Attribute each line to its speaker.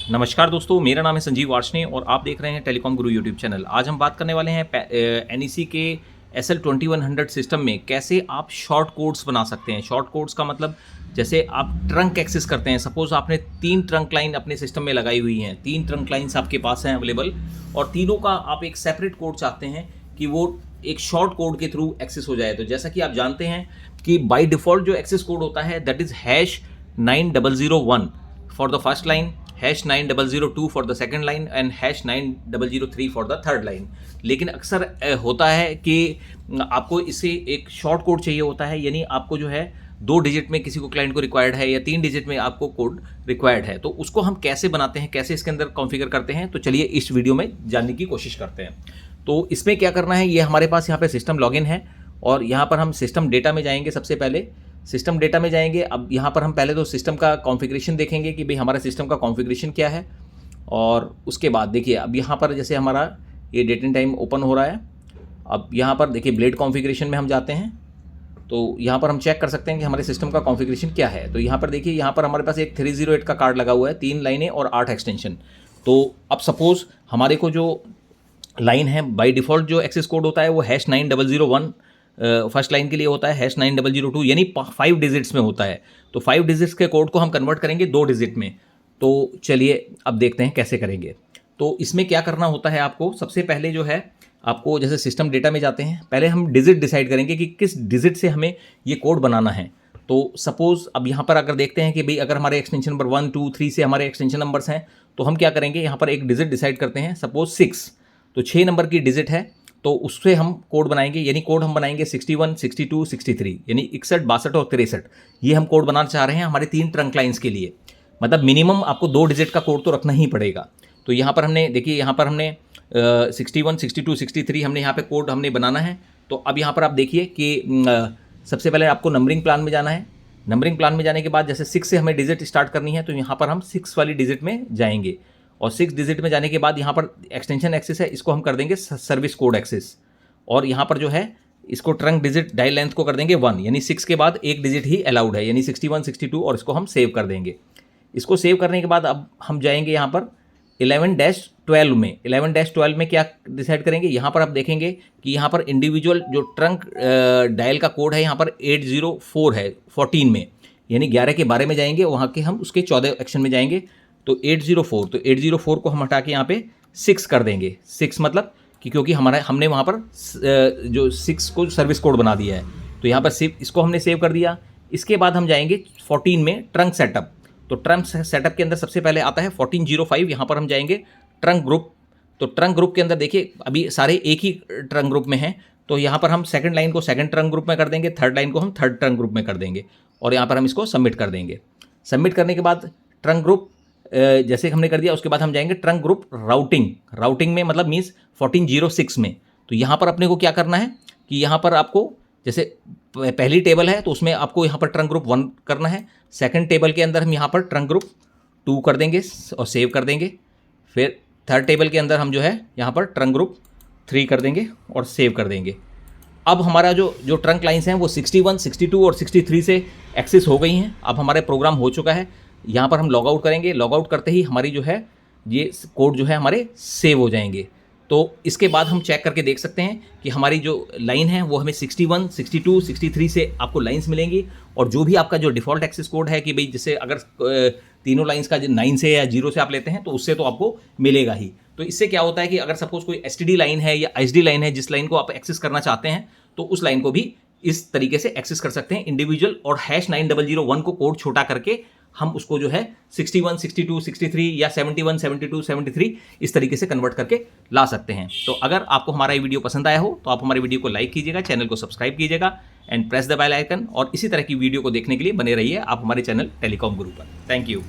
Speaker 1: नमस्कार दोस्तों, मेरा नाम है संजीव वार्ष्णेय और आप देख रहे हैं टेलीकॉम गुरु यूट्यूब चैनल। आज हम बात करने वाले हैं NEC के SL2100 सिस्टम में कैसे आप शॉर्ट कोड्स बना सकते हैं। शॉर्ट कोड्स का मतलब जैसे आप ट्रंक एक्सेस करते हैं, सपोज आपने 3 ट्रंक लाइन अपने सिस्टम में लगाई हुई हैं, 3 ट्रंक लाइन्स आपके पास हैं अवेलेबल और तीनों का आप एक सेपरेट कोड चाहते हैं कि वो एक शॉर्ट कोड के थ्रू एक्सेस हो जाए। तो जैसा कि आप जानते हैं कि बाय डिफ़ॉल्ट जो एक्सेस कोड होता है that is #9001 for the first line, #9002 for the second line and #9003 for the third line. लेकिन अक्सर होता है कि आपको इसे एक शॉर्ट कोड चाहिए होता है, यानी आपको जो है 2 डिजिट में किसी को क्लाइंट को रिक्वायर्ड है या 3 डिजिट में आपको कोड रिक्वायर्ड है। तो उसको हम कैसे बनाते हैं, कैसे इसके अंदर कॉन्फ़िगर करते हैं, तो चलिए इस वीडियो में जानने की कोशिश करते हैं। तो इसमें क्या करना है, ये हमारे पास यहाँ पे सिस्टम लॉगिन है और यहाँ पर हम सिस्टम डेटा में जाएंगे। सबसे पहले सिस्टम डेटा में जाएंगे। अब यहाँ पर हम पहले तो सिस्टम का कॉन्फ़िगरेशन देखेंगे कि भाई हमारा सिस्टम का कॉन्फ़िगरेशन क्या है, और उसके बाद देखिए अब यहाँ पर जैसे हमारा ये डेट एंड टाइम ओपन हो रहा है। अब यहाँ पर देखिए ब्लेड कॉन्फ़िगरेशन में हम जाते हैं तो यहाँ पर हम चेक कर सकते हैं कि हमारे सिस्टम का कॉन्फ़िगरेशन क्या है। तो यहाँ पर देखिए, यहाँ पर हमारे पास एक 308 का कार्ड लगा हुआ है, 3 लाइनें और 8 एक्सटेंशन। तो अब सपोज़ हमारे को जो लाइन है बाय डिफ़ॉल्ट जो एक्सेस कोड होता है वो #9001 फर्स्ट लाइन के लिए होता है, #9002 यानी 5 डिजिट्स में होता है। तो 5 डिजिट्स के कोड को हम कन्वर्ट करेंगे 2 डिजिट में। तो चलिए अब देखते हैं कैसे करेंगे। तो इसमें क्या करना होता है आपको, सबसे पहले जो है आपको जैसे सिस्टम डेटा में जाते हैं, पहले हम डिजिट डिसाइड करेंगे कि किस डिजिट से हमें ये कोड बनाना है। तो सपोज़ अब यहाँ पर अगर देखते हैं कि भाई अगर हमारे एक्सटेंशन नंबर 1, 2, 3 से हमारे एक्सटेंशन नंबर्स हैं तो हम क्या करेंगे, यहाँ पर एक डिजिट डिसाइड करते हैं, सपोज 6। तो 6 नंबर की डिजिट है तो उससे हम कोड बनाएंगे, यानी कोड हम बनाएंगे 61, 62, 63 यानी 61, 62 और 63। ये हम कोड बनाना चाह रहे हैं हमारे 3 ट्रंक लाइन्स के लिए। मतलब मिनिमम आपको 2 डिजिट का कोड तो रखना ही पड़ेगा। तो यहाँ पर हमने देखिए, यहाँ पर हमने 61, 62, 63 हमने यहाँ पे कोड हमने बनाना है। तो अब यहाँ पर आप देखिए कि सबसे पहले आपको नंबरिंग प्लान में जाना है। नंबरिंग प्लान में जाने के बाद जैसे 6 से हमें डिजिट स्टार्ट करनी है तो यहाँ पर हम 6 वाली डिजिट में जाएंगे और 6 डिजिट में जाने के बाद यहाँ पर एक्सटेंशन एक्सेस है, इसको हम कर देंगे सर्विस कोड एक्सेस। और यहाँ पर जो है इसको ट्रंक डिजिट डायल लेंथ को कर देंगे 1, यानी 6 के बाद एक डिजिट ही अलाउड है, यानी 61, 62 और इसको हम सेव कर देंगे। इसको सेव करने के बाद अब हम जाएंगे यहाँ पर 11-12 में। 11-12 में क्या डिसाइड करेंगे, यहाँ पर आप देखेंगे कि यहाँ पर इंडिविजुअल जो ट्रंक डायल का कोड है यहाँ पर 804 है 14 में, यानी 11 के 12 में जाएंगे, वहाँ के हम उसके 14 एक्शन में जाएंगे। तो 804, तो 804 को हम हटा के यहाँ पे 6 कर देंगे। 6 मतलब कि क्योंकि हमने वहाँ पर जो 6 को सर्विस कोड बना दिया है, तो यहाँ पर इसको हमने सेव कर दिया। इसके बाद हम जाएंगे 14 में ट्रंक सेटअप। तो ट्रंक सेटअप के अंदर सबसे पहले आता है 1405, यहाँ पर हम जाएंगे ट्रंक ग्रुप। तो ट्रंक ग्रुप के अंदर देखिए अभी सारे एक ही ट्रंक ग्रुप में हैं, तो यहाँ पर हम सेकंड लाइन को सेकंड ट्रंक ग्रुप में कर देंगे, थर्ड लाइन को हम थर्ड ट्रंक ग्रुप में कर देंगे और यहाँ पर हम इसको सबमिट कर देंगे। सबमिट करने के बाद ट्रंक ग्रुप जैसे हमने कर दिया, उसके बाद हम जाएंगे ट्रंक ग्रुप राउटिंग में, मतलब मीन्स 1406 में। तो यहाँ पर अपने को क्या करना है कि यहाँ पर आपको जैसे पहली टेबल है तो उसमें आपको यहाँ पर ट्रंक ग्रुप 1 करना है। सेकंड टेबल के अंदर हम यहाँ पर ट्रंक ग्रुप 2 कर देंगे और सेव कर देंगे। फिर थर्ड टेबल के अंदर हम जो है यहाँ पर ट्रंक ग्रुप 3 कर देंगे और सेव कर देंगे। अब हमारा जो ट्रंक लाइन्स हैं वो 61, 62 और 63 से एक्सेस हो गई हैं। अब हमारे प्रोग्राम हो चुका है। यहाँ पर हम लॉग आउट करेंगे, लॉग आउट करते ही हमारी जो है ये कोड जो है हमारे सेव हो जाएंगे। तो इसके बाद हम चेक करके देख सकते हैं कि हमारी जो लाइन है वो हमें 61, 62, 63 से आपको लाइन्स मिलेंगी और जो भी आपका जो डिफ़ॉल्ट एक्सेस कोड है कि भाई जैसे अगर तीनों लाइन्स का 9 से या 0 से आप लेते हैं तो उससे तो आपको मिलेगा ही। तो इससे क्या होता है कि अगर सपोज कोई STD लाइन है या HD लाइन है, जिस लाइन को आप एक्सेस करना चाहते हैं तो उस लाइन को भी इस तरीके से एक्सेस कर सकते हैं इंडिविजुअल, और #9001 को कोड छोटा करके हम उसको जो है 61, 62, 63 या 71, 72, 73 इस तरीके से कन्वर्ट करके ला सकते हैं। तो अगर आपको हमारा ये वीडियो पसंद आया हो तो आप हमारे वीडियो को लाइक कीजिएगा, चैनल को सब्सक्राइब कीजिएगा and press the bell icon, और इसी तरह की वीडियो को देखने के लिए बने रहिए आप हमारे चैनल टेलीकॉम गुरु पर। Thank you.